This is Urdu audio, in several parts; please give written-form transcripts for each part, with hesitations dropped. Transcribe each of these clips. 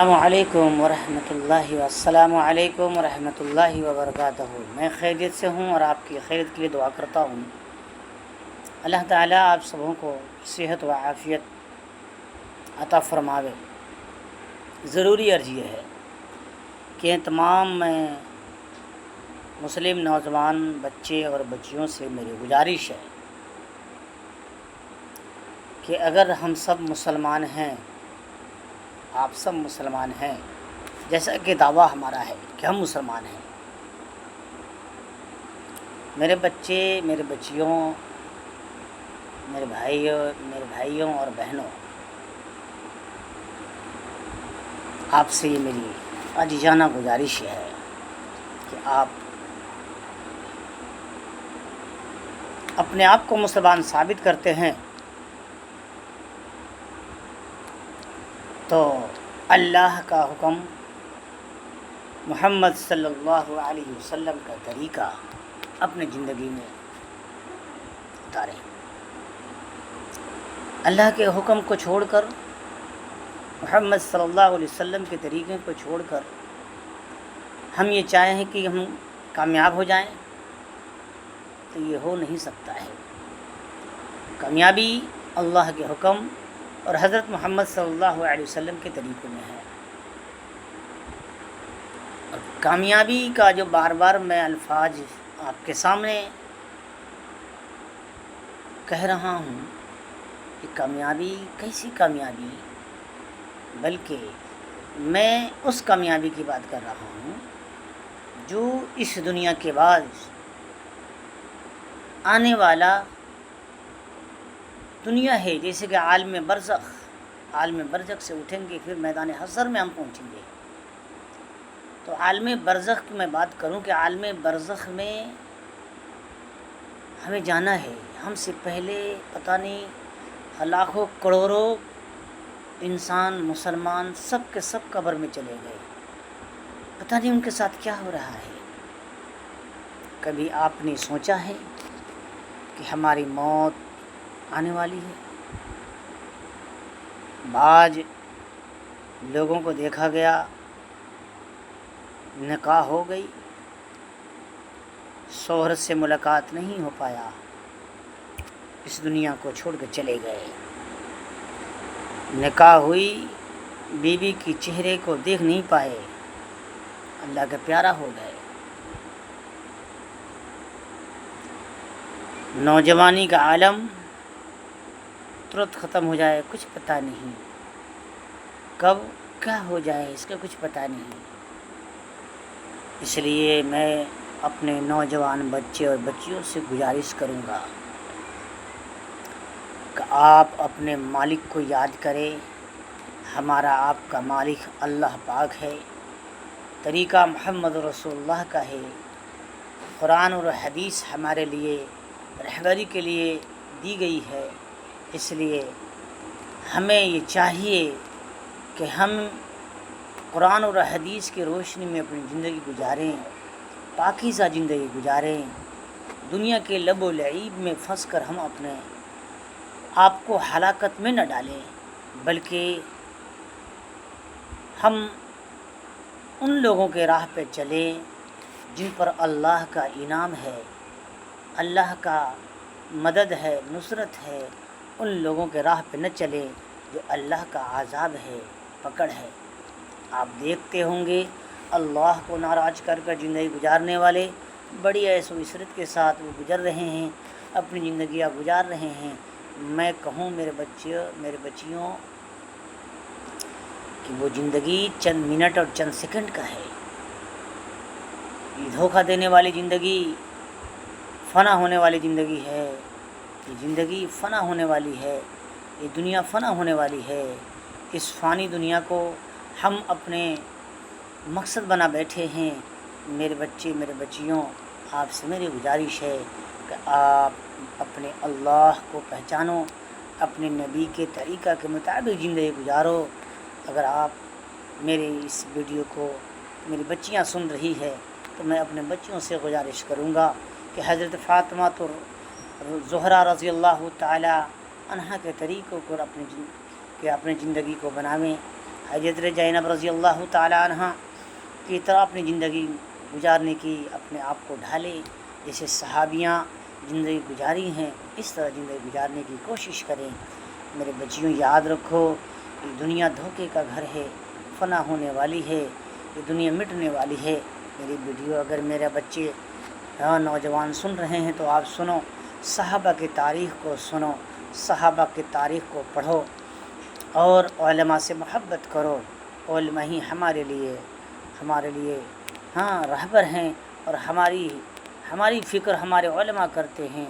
السلام علیکم ورحمۃ اللہ السلام علیکم ورحمۃ اللہ وبرکاتہ۔ میں خیریت سے ہوں اور آپ کی خیریت کے لیے دعا کرتا ہوں۔ اللہ تعالیٰ آپ سبوں کو صحت و عافیت عطا فرماوے۔ ضروری عرض یہ ہے کہ تمام مسلم نوجوان بچے اور بچیوں سے میری گزارش ہے کہ اگر ہم سب مسلمان ہیں، آپ سب مسلمان ہیں، جیسا کہ دعویٰ ہمارا ہے کہ ہم مسلمان ہیں، میرے بچے، میرے بچیوں، میرے بھائیوں اور بہنوں، آپ سے یہ میری عاجزانہ گزارش ہے کہ آپ اپنے آپ کو مسلمان ثابت کرتے ہیں تو اللہ کا حکم، محمد صلی اللہ علیہ وسلم کا طریقہ اپنی زندگی میں اتاریں۔ اللہ کے حکم کو چھوڑ کر، محمد صلی اللہ علیہ وسلم کے طریقے کو چھوڑ کر ہم یہ چاہیں کہ ہم کامیاب ہو جائیں تو یہ ہو نہیں سکتا ہے۔ کامیابی اللہ کے حکم اور حضرت محمد صلی اللہ علیہ وسلم کے طریقوں میں ہے۔ اور کامیابی کا جو بار بار میں الفاظ آپ کے سامنے کہہ رہا ہوں، کہ کامیابی کیسی کامیابی، بلکہ میں اس کامیابی کی بات کر رہا ہوں جو اس دنیا کے بعد آنے والا دنیا ہے، جیسے کہ عالم برزخ سے اٹھیں گے، پھر میدان حشر میں ہم پہنچیں گے۔ تو عالم برزخ کی میں بات کروں کہ عالم برزخ میں ہمیں جانا ہے۔ ہم سے پہلے پتہ نہیں لاکھوں کروڑوں انسان، مسلمان، سب کے سب قبر میں چلے گئے، پتہ نہیں ان کے ساتھ کیا ہو رہا ہے۔ کبھی آپ نے سوچا ہے کہ ہماری موت آنے والی ہے؟ بعض لوگوں کو دیکھا گیا نکاح ہو گئی، شوہر سے ملاقات نہیں ہو پایا، اس دنیا کو چھوڑ کے چلے گئے۔ نکاح ہوئی، بیوی کی چہرے کو دیکھ نہیں پائے، اللہ کا پیارا ہو گئے۔ نوجوانی کا عالم ترنت ختم ہو جائے، کچھ پتہ نہیں، کب کیا ہو جائے اس کا کچھ پتہ نہیں۔ اس لیے میں اپنے نوجوان بچے اور بچیوں سے گزارش کروں گا کہ آپ اپنے مالک کو یاد کریں۔ ہمارا آپ کا مالک اللہ پاک ہے، طریقہ محمد رسول اللہ کا ہے، قرآن اور حدیث ہمارے لیے رہبری کے لیے دی گئی ہے۔ اس لیے ہمیں یہ چاہیے کہ ہم قرآن اور حدیث کی روشنی میں اپنی زندگی گزاریں، پاکیزہ زندگی گزاریں، دنیا کے لب و لعیب میں پھنس کر ہم اپنے آپ کو ہلاکت میں نہ ڈالیں، بلکہ ہم ان لوگوں کے راہ پہ چلیں جن پر اللہ کا انعام ہے، اللہ کا مدد ہے، نصرت ہے۔ ان لوگوں کے راہ پہ نہ چلیں جو اللہ کا عذاب ہے، پکڑ ہے۔ آپ دیکھتے ہوں گے اللہ کو ناراض کر کر زندگی گزارنے والے بڑی عیش و عشرت کے ساتھ وہ گزر رہے ہیں، اپنی زندگیاں گزار رہے ہیں۔ میں کہوں میرے بچیوں کہ وہ زندگی چند منٹ اور چند سیکنڈ کا ہے۔ یہ دھوکہ دینے والی زندگی، فنا ہونے والی زندگی ہے، یہ زندگی فنا ہونے والی ہے، یہ دنیا فنا ہونے والی ہے۔ اس فانی دنیا کو ہم اپنے مقصد بنا بیٹھے ہیں۔ میرے بچے، میرے بچیوں، آپ سے میری گزارش ہے کہ آپ اپنے اللہ کو پہچانو، اپنے نبی کے طریقہ کے مطابق زندگی گزارو۔ اگر آپ میرے اس ویڈیو کو میری بچیاں سن رہی ہے تو میں اپنے بچیوں سے گزارش کروں گا کہ حضرت فاطمہ زہرا رضی اللہ تعالی عنہا کے طریقوں کو اپنی زندگی کو بناویں۔ حضرت زینب رضی اللہ تعالیٰ عنہ کی طرح اپنی زندگی گزارنے کی اپنے آپ کو ڈھالے، جیسے صحابیاں زندگی گزاری ہیں اس طرح زندگی گزارنے کی کوشش کریں۔ میرے بچیوں یاد رکھو، یہ دنیا دھوکے کا گھر ہے، فنا ہونے والی ہے، یہ دنیا مٹنے والی ہے۔ میری ویڈیو اگر میرے بچے نوجوان سن رہے ہیں تو آپ سنو، صحابہ کی تاریخ کو سنو، صحابہ کی تاریخ کو پڑھو اور علماء سے محبت کرو۔ علماء ہی ہمارے لیے رہبر ہیں، اور ہماری فکر ہمارے علماء کرتے ہیں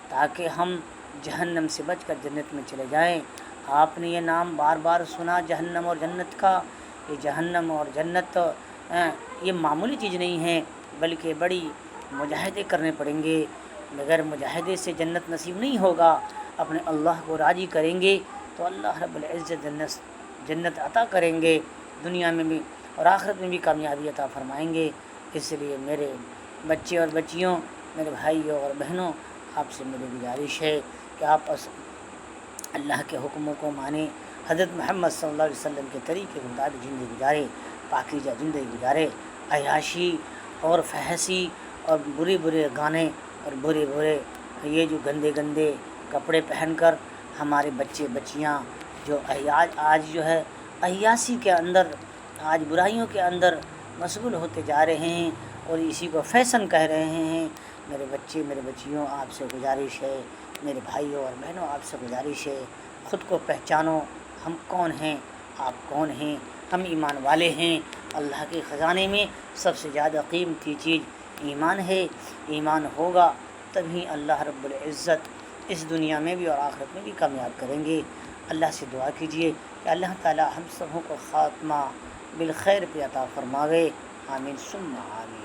تاکہ ہم جہنم سے بچ کر جنت میں چلے جائیں۔ آپ نے یہ نام بار بار سنا، جہنم اور جنت کا۔ یہ جہنم اور جنت یہ معمولی چیز نہیں ہے، بلکہ بڑی مجاہدے کرنے پڑیں گے۔ بغیر مجاہدے سے جنت نصیب نہیں ہوگا۔ اپنے اللہ کو راضی کریں گے تو اللہ رب العزت جنت عطا کریں گے، دنیا میں بھی اور آخرت میں بھی کامیابی عطا فرمائیں گے۔ اس لیے میرے بچے اور بچیوں، میرے بھائیوں اور بہنوں، آپ سے میری گزارش ہے کہ آپ اللہ کے حکموں کو مانیں، حضرت محمد صلی اللہ علیہ وسلم کے طریقے کے مطابق زندگی گزارے، پاکیزہ زندگی گزارے۔ عیاشی اور فحشی اور برے گانے اور برے یہ جو گندے کپڑے پہن کر ہمارے بچے بچیاں جو آج جو ہے عیاشی کے اندر، آج برائیوں کے اندر مشغول ہوتے جا رہے ہیں اور اسی کو فیشن کہہ رہے ہیں۔ میرے بچے میرے بچیوں، آپ سے گزارش ہے، میرے بھائیوں اور بہنوں، آپ سے گزارش ہے، خود کو پہچانو، ہم کون ہیں، آپ کون ہیں۔ ہم ایمان والے ہیں۔ اللہ کے خزانے میں سب سے زیادہ قیمتی چیز ایمان ہے۔ ایمان ہوگا تبھی اللہ رب العزت اس دنیا میں بھی اور آخرت میں بھی کامیاب کریں گے۔ اللہ سے دعا کیجئے کہ اللہ تعالی ہم سبوں کو خاتمہ بالخیر پہ عطا فرماوے۔ آمین ثم آمین۔